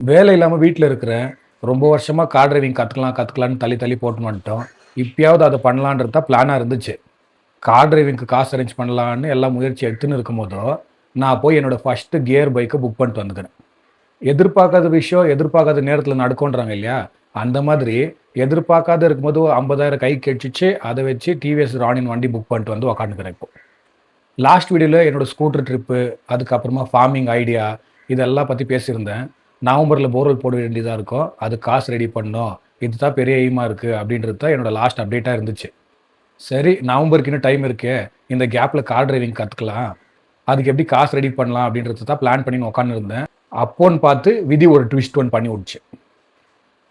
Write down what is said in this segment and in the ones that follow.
வேலை இல்லாம வீட்ல இருக்கிறேன். ரொம்ப வருஷமா கார் டிரைவிங் கத்துக்கலான்னு தள்ளி தள்ளி போட்டுன்னு வந்துட்டோம். இப்பயாவது அத பண்ணலான்றது தான் பிளானா இருந்துச்சு. கார் டிரைவிங்க்கு காசு அரேஞ்ச் பண்ணலான்னு எல்லாம் முயற்சி எடுத்துன்னு இருக்கும்போதோ, நான் போய் என்னோட ஃபர்ஸ்ட் கியர் பைக்க புக் பண்ணிட்டு வந்துக்கிறேன். எதிர்பார்க்காத விஷயம், எதிர்பார்க்காத நேரத்தில நடக்கும்ன்றாங்க இல்லையா? அந்த மாதிரி எதிர்பார்க்காத இருக்கும்போது 50,000 கைக்கு கெடச்சிச்சு. அத வச்சு டிவிஎஸ் ராணின் வண்டி புக் பண்ணிட்டு வந்து உட்காந்துக்கிறேன் இப்போ. லாஸ்ட் வீடியோல என்னோட ஸ்கூட்டர் ட்ரிப்பு, அதுக்கப்புறமா ஃபார்மிங் ஐடியா இதெல்லாம் பத்தி பேசியிருந்தேன். நவம்பர்ல போர்வெல் போட வேண்டியதா இருக்கும். அதுக்கு காசு ரெடி பண்ணணும். இதுதான் பெரிய எய்மா இருக்கு அப்படின்றது தான் என்னோட லாஸ்ட் அப்டேட்டா இருந்துச்சு. சரி நவம்பருக்கு இன்னும் டைம் இருக்கே. இந்த கேப்ல கார் டிரைவிங் கத்துக்கலாம். அதுக்கு எப்படி காசு ரெடி பண்ணலாம் அப்படின்றத தான் பிளான் பண்ணி உட்கார்ந்திருந்தேன். அப்போன்னு பார்த்து விதி ஒரு ட்விஸ்ட் ஒன் பண்ணி விட்டுச்சு.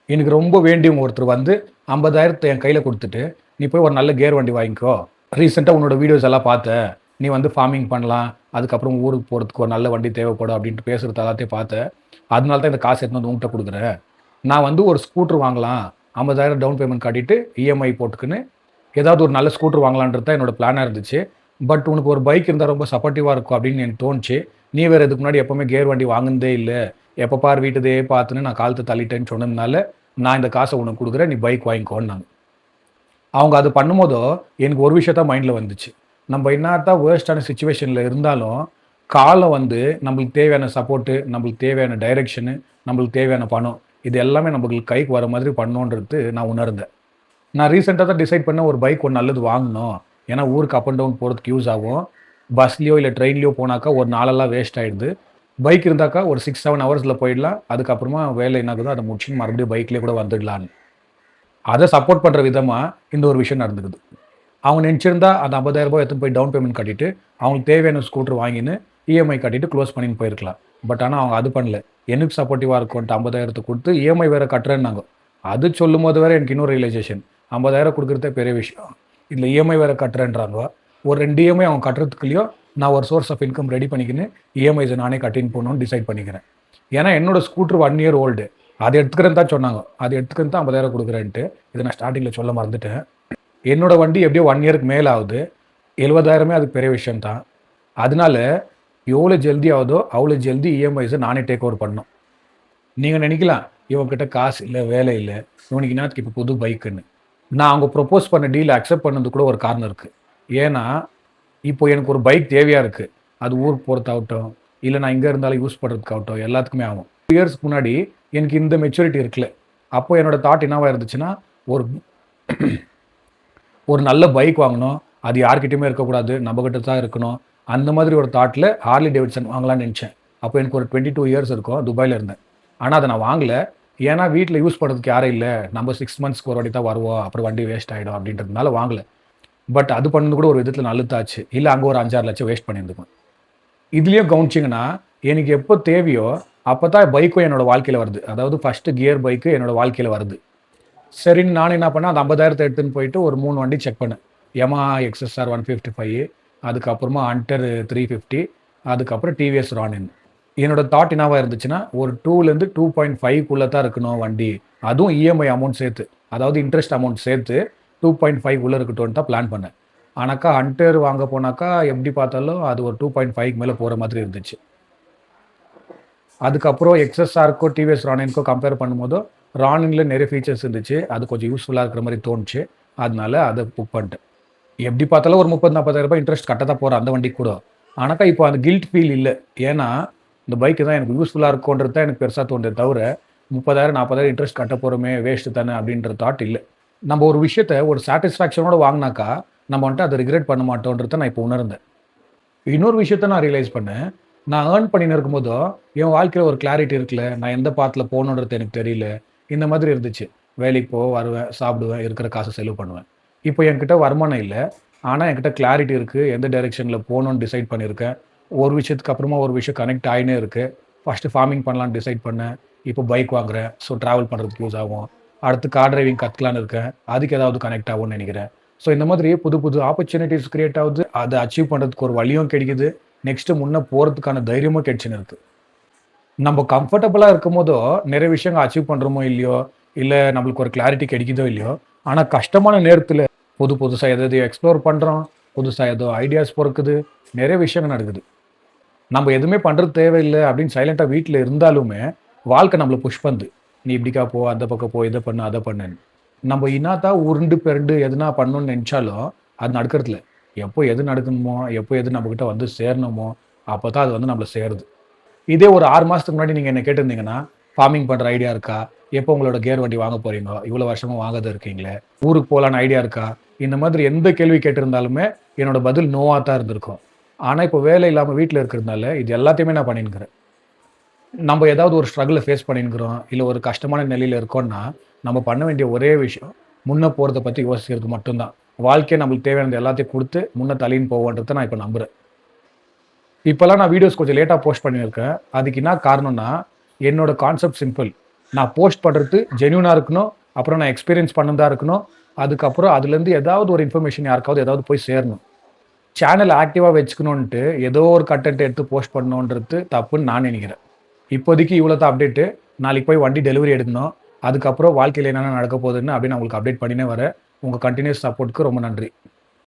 எனக்கு ரொம்ப வேண்டியவங்க ஒருத்தர் வந்து 50,000 என் கையில குடுத்துட்டு, "நீ போய் ஒரு நல்ல கியர் வண்டி வாங்கிக்கோ. ரீசென்ட்டா உன்னோட வீடியோஸ் எல்லாம் பார்த்தேன். நீ வந்து ஃபார்மிங் பண்ணலாம். அதுக்கப்புறம் ஊருக்கு போறதுக்கு ஒரு நல்ல வண்டி தேவைப்படும்." அப்படின்ட்டு பேசுறது எல்லாத்தையும் பார்த்தேன். அதனால தான் இந்த காசு எடுத்துன்னு வந்து உன்கிட்ட குடுக்குறேன். நான் வந்து ஒரு ஸ்கூட்டர் வாங்கலாம். 50,000 டவுன் பேமெண்ட் கட்டிட்டு இஎம்ஐ போட்டுக்கின்னு, ஏதாவது ஒரு நல்ல ஸ்கூட்டர் வாங்கலான்றது தான் என்னோட பிளானா இருந்துச்சு. பட் உனக்கு ஒரு பைக் இருந்தா ரொம்ப சப்போர்ட்டிவா இருக்கும் அப்படின்னு எனக்கு தோணுச்சு. நீ வேற இதுக்கு முன்னாடி எப்பவுமே கியர் வண்டி வாங்குனதே இல்ல. எப்ப பாரு வீட்டதையே பார்த்துன்னு நான் காலத்த தள்ளிட்டேன்னு சொன்னதுனால, நான் இந்த காச உனக்கு குடுக்குறேன். நீ பைக் வாங்கிக்கோன்னாங்க. அவங்க அது பண்ணும்போதோ, எனக்கு ஒரு விஷயம் தான் மைண்ட்ல வந்துச்சு. நம்ம என்னாதான் வொர்ஸ்ட்டான சிச்சுவேஷன்ல இருந்தாலும், காலம் வந்து நம்மளுக்கு தேவையான சப்போர்ட்டு, நம்மளுக்கு தேவையான டைரக்ஷனு, நம்மளுக்கு தேவையான பணம், இது எல்லாமே நம்மளுக்கு கைக்கு வர மாதிரி பண்ணணுன்றது நான் உணர்ந்தேன். நான் ரீசென்ட்டா தான் டிசைட் பண்ணேன் ஒரு பைக் ஒண்ணு நல்லது வாங்கணும். ஏன்னா ஊருக்கு அப் அண்ட் டவுன் போறதுக்கு யூஸ் ஆகும். பஸ்லயோ இல்ல ட்ரெயின்லயோ போனாக்கா ஒரு நாளெல்லாம் வேஸ்ட் ஆயிடுது. பைக் இருந்தாக்கா ஒரு 6, 7 ஹவர்ஸ்ல போயிடலாம். அதுக்கப்புறமா வேலை என்ன ஆகுதோ அத முடிச்சுட்டு மறுபடியும் பைக்லயே கூட வந்துடலான்னு. அத சப்போர்ட் பண்ற விதமா இந்த ஒரு விஷயம் நடந்துக்குது. அவங்க நெனச்சிருந்தா அந்த ரூ. 50,000 எடுத்துன்னு போய் டவுன் பேமெண்ட் கட்டிட்டு, அவங்களுக்கு தேவையான ஸ்கூட்டர் வாங்கின்னு, இஎம்ஐ கட்டிட்டு குளோஸ் பண்ணின்னு போயிருக்கலாம். பட் ஆனா அவங்க அது பண்ணல. எனக்கு சப்போர்ட்டிவா இருக்கும்ன்ட்டு 50,000 குடுத்து இஎம்ஐ வேற கட்டுறேன்னாங்க. அது சொல்லும்போது வேற எனக்கு இன்னொரு ரியலைசேஷன். 50,000 குடுக்குறதே பெரிய விஷயம். இதுல இஎம்ஐ வேற கட்டுறேன்றாங்க. ஒரு 2 இஎம்ஐ அவங்க கட்டுறதுக்குள்ளயும் நான் ஒரு சோர்ஸ் ஆஃப் இன்கம் ரெடி பண்ணிக்கின்னு, இஎம்ஐஸ நானே கட்டின்னு போணும்னு டிசைட் பண்ணிக்கிறேன். ஏன்னா என்னோட ஸ்கூட்டர் 1 இயர் ஓல்டு. அத எடுத்துக்கிறேன்னு தான் சொன்னாங்க. அத எடுத்துக்கிறதுக்கு தான் 50,000 குடுக்குறேன்ட்டு. இத நான் ஸ்டார்ட்டிங்ல சொல்ல மறந்துட்டேன். என்னோட வண்டி எப்படியோ 1 இயருக்கு மேல ஆகுது. 70,000மே அதுக்கு பெரிய விஷயம் தான். அதனால எவ்வளோ ஜல்தி ஆகுதோ, அவ்வளோ ஜல்தி இஎம்ஐஸ நானே டேக் ஓவர் பண்ணணும். நீங்க நினைக்கலாம், இவன் கிட்ட காசு இல்ல, வேலை இல்ல. இவனுக்கு என்னாத்துக்கு இப்ப புது பைக்குன்னு. நான் அவங்க ப்ரொப்போஸ் பண்ண டீல அக்செப்ட் பண்ணதுக்கு கூட ஒரு காரணம் இருக்கு. ஏன்னா, இப்போ எனக்கு ஒரு பைக் தேவையா இருக்கு. அது ஊருக்கு போறதாகட்டும், இல்ல நான் இங்க இருந்தாலும் யூஸ் பண்றதுக்காகட்டும், எல்லாத்துக்குமே ஆகும். 2 இயர்ஸ்க்கு முன்னாடி எனக்கு இந்த மெச்சூரிட்டி இருக்குல்ல. அப்போ என்னோட தாட் என்னவா இருந்துச்சுன்னா, ஒரு ஒரு நல்ல பைக் வாங்கணும். அது யார்கிட்டயுமே இருக்கக்கூடாது. நம்மகிட்ட தான் இருக்கணும். அந்த மாதிரி ஒரு தாட்ல ஹார்லி டேவிட்சன் வாங்கலாம்னு நெனச்சேன். அப்போ எனக்கு ஒரு 22 இயர்ஸ் இருக்கும். துபாய்ல இருந்தேன். ஆனா அத நான் வாங்கல. ஏன்னா வீட்ல யூஸ் பண்றதுக்கு யாரும் இல்ல. நம்ம 6 மந்த்ஸ்க்கு ஒரு வாட்டி தான் வருவோம். அப்புறம் வண்டி வேஸ்ட் ஆயிடும் அப்படின்றதுனால வாங்கல. பட் அது பண்ணது கூட ஒரு விதத்துல நல்லதாச்சு. இல்ல அங்க ஒரு 5, 6 லட்சம் வேஸ்ட் பண்ணியிருந்துக்குவேன். இதுலயும் கவனிச்சீங்கன்னா, எனக்கு எப்போ தேவையோ அப்பதான் பைக்கும் என்னோட வாழ்க்கையில வருது. அதாவது ஃபர்ஸ்ட் கியர் பைக்கு என்னோட வாழ்க்கையில வருது. சரின்னு நானும் என்ன பண்ணேன், அந்த 50,000 எடுத்துன்னு போயிட்டு ஒரு 3 வண்டி செக் பண்ணேன். Yamaha XSR 155, அதுக்கப்புறமா Hunter 350, அதுக்கப்புறம் டிவிஎஸ் ரானின். என்னோட தாட் என்னவா இருந்துச்சுன்னா, ஒரு 2லேருந்து 2.5க்குள்ள தான் இருக்கணும் வண்டி. அதுவும் இஎம்ஐ அமௌண்ட் சேர்த்து. அதாவது இன்ட்ரெஸ்ட் அமௌண்ட் சேர்த்து 2.5க்குள்ள இருக்கட்டும்னு தான் பிளான் பண்ணேன். ஆனாக்கா Hunter வாங்க போனாக்கா, எப்படி பார்த்தாலும் அது ஒரு 2.5க்கு மேல போற மாதிரி இருந்துச்சு. அதுக்கப்புறம் எக்ஸ்எஸ்ஆர்க்கோ, டிவிஎஸ் ரானின்க்கோ கம்பேர் பண்ணும்போது, ரானின்ல நிறைய ஃபீச்சர்ஸ் இருந்துச்சு. அது கொஞ்சம் யூஸ்ஃபுல்லா இருக்கிற மாரி தோணுச்சு. அதனால அத புக் பண்ணிட்டேன். எப்படி பார்த்தாலும் ஒரு 30,000, 40,000 இன்ட்ரெஸ்ட் கட்ட தான் போறேன் அந்த வண்டிக்கு கூட. ஆனாக்கா இப்போ அந்த கில்ட் ஃபீல் இல்ல. ஏன்னா, இந்த பைக் தான் எனக்கு யூஸ்ஃபுல்லா இருக்கும்ன்றது தான் எனக்கு பெருசா தோணுதே தவிர, 30,000, 40,000 இன்ட்ரெஸ்ட் கட்ட போறோமே, வேஸ்ட் தானே அப்படின்ற தாட் இல்ல. நம்ம ஒரு விஷயத்த ஒரு சாட்டிஸ்ஃபேக்ஷனோட வாங்குனாக்கா, நம்ம வந்துட்டு அத ரிக்ரெட் பண்ண மாட்டோம்ன்றத நான் இப்போ உணர்ந்தேன். இன்னொரு விஷயத்த நான் ரியலைஸ் பண்ணேன். நான் ஏர்ன் பண்ணின்னு இருக்கும்போதோ, என் வாழ்க்கையில ஒரு கிளாரிட்டி இருக்குல்ல. நான் எந்த பாத்ல போணுன்றது எனக்கு தெரியல. இந்த மாதிரி இருந்துச்சு. வேலைக்கு வருவேன், சாப்பிடுவேன், இருக்கிற காச செலவு பண்ணுவேன். இப்போ என்கிட்ட வருமானம் இல்ல. ஆனா என்கிட்ட கிளாரிட்டி இருக்கு. எந்த டைரக்ஷன்ல போணும்னு டிசைட் பண்ணியிருக்கேன். ஒரு விஷயத்துக்கு அப்புறமா ஒரு விஷயம் கனெக்ட் ஆயின்னே இருக்கு. ஃபர்ஸ்ட்டு ஃபார்மிங் பண்ணலான்னு டிசைட் பண்ணேன். இப்போ பைக் வாங்குறேன். ஸோ டிராவல் பண்றதுக்கு யூஸ் ஆகும். அடுத்து கார் டிரைவிங் கத்துக்கலான்னு இருக்கேன். அதுக்கு ஏதாவது கனெக்ட் ஆகும்னு நெனைக்கிறேன். ஸோ இந்த மாதிரி புது புது ஆப்பர்ச்சுனிட்டீஸ் கிரியேட் ஆவுது. அத அச்சீவ் பண்றதுக்கு ஒரு வழியும் கிடைக்குது. நெக்ஸ்ட் முன்ன போறதுக்கான தைரியமும் கிடைச்சுன்னு இருக்கு. நம்ம கம்ஃபர்டபுளா இருக்கும்போதோ, நிறைய விஷயங்கள் அச்சீவ் பண்றோமோ இல்லையோ, இல்ல நம்மளுக்கு ஒரு கிளாரிட்டி கிடைக்குதோ இல்லையோ, ஆனா கஷ்டமான நேரத்துல புதுசா எத எதையோ எக்ஸ்ப்ளோர் பண்றோம். புதுசா ஏதோ ஐடியாஸ் பொறக்குது. நிறைய விஷயங்கள் நடக்குது. நம்ம எதுவுமே பண்றது தேவையில்ல அப்படின்னு சைலன்ட்டா வீட்ல இருந்தாலுமே, வாழ்க்கை நம்மள புஷ் பண்ணுது. நீ இப்படிக்கா போ, அந்த பக்கம் போ, இத பண்ணு, அத பண்ணுன்னு. நம்ம என்னாத்தான் உருண்டு பெரண்டு எதுனா பண்ணணும்னு நெனச்சாலும், அது நடக்கறதில்ல. எப்போ எது நடக்கணுமோ, எப்போ எது நம்மகிட்ட வந்து சேரணுமோ, அப்பதான் அது வந்து நம்மள சேருது. இதே ஒரு 6 மாசத்துக்கு முன்னாடி நீங்க என்ன கேட்டிருந்தீங்கன்னா, ஃபார்மிங் பண்ற ஐடியா இருக்கா? எப்போ உங்களோட கியர் வண்டி வாங்க போறீங்க? இவ்வளோ வருஷமா வாங்காத இருக்கீங்களே! ஊருக்கு போலான்னு ஐடியா இருக்கா? இந்த மாதிரி எந்த கேள்வி கேட்டிருந்தாலுமே, என்னோட பதில் நோவா தான் இருந்திருக்கும். ஆனா, இப்போ வேலை இல்லாம வீட்ல இருக்கிறதுனால, இது எல்லாத்தையுமே நான் பண்ணின்னுக்கிறேன். நம்ம ஏதாவது ஒரு ஸ்ட்ரகிள ஃபேஸ் பண்ணின்னுக்கிறோம், இல்ல ஒரு கஷ்டமான நிலையில இருக்கோம்னா, நம்ம பண்ண வேண்டிய ஒரே விஷயம், முன்ன போறத பத்தி யோசிக்கிறது மட்டும் தான். வாழ்க்கை நம்மளுக்கு தேவையானது எல்லாத்தையும் குடுத்து, முன்ன தள்ளின்னு போகுன்றத நான் இப்ப நம்புறேன். இப்பல்லாம் நான் வீடியோஸ் கொஞ்சம் லேட்டா போஸ்ட் பண்ணியிருக்கேன். அதுக்கு என்ன காரணம்னா, என்னோட கான்செப்ட் சிம்பிள். நான் போஸ்ட் பண்றது ஜென்யூனா இருக்கணும். அப்புறம் நான் எக்ஸ்பீரியன்ஸ் பண்ணதா இருக்கணும். அதுக்கப்புறம் அதுலேருந்து ஏதாவது ஒரு இன்ஃபர்மேஷன் யாருக்காவது ஏதாவது போய் சேரணும். சேனல ஆக்டிவா வச்சுக்கணுன்ட்டு ஏதோ ஒரு கன்டென்ட் எடுத்து போஸ்ட் பண்ணணுன்றது தப்புன்னு நான் நெனைக்கிறேன். இப்போதைக்கு இவ்வளோ தான் அப்டேட்டு. நாளைக்கு போய் வண்டி டெலிவரி எடுக்கணும். அதுக்கப்புறம் வாழ்க்கையில என்னென்ன நடக்க போகுதுன்னு அப்படியே நான் உங்களுக்கு அப்டேட் பண்ணினே வரேன். உங்க கன்டினியூஸ் சப்போர்ட்க்கு ரொம்ப நன்றி.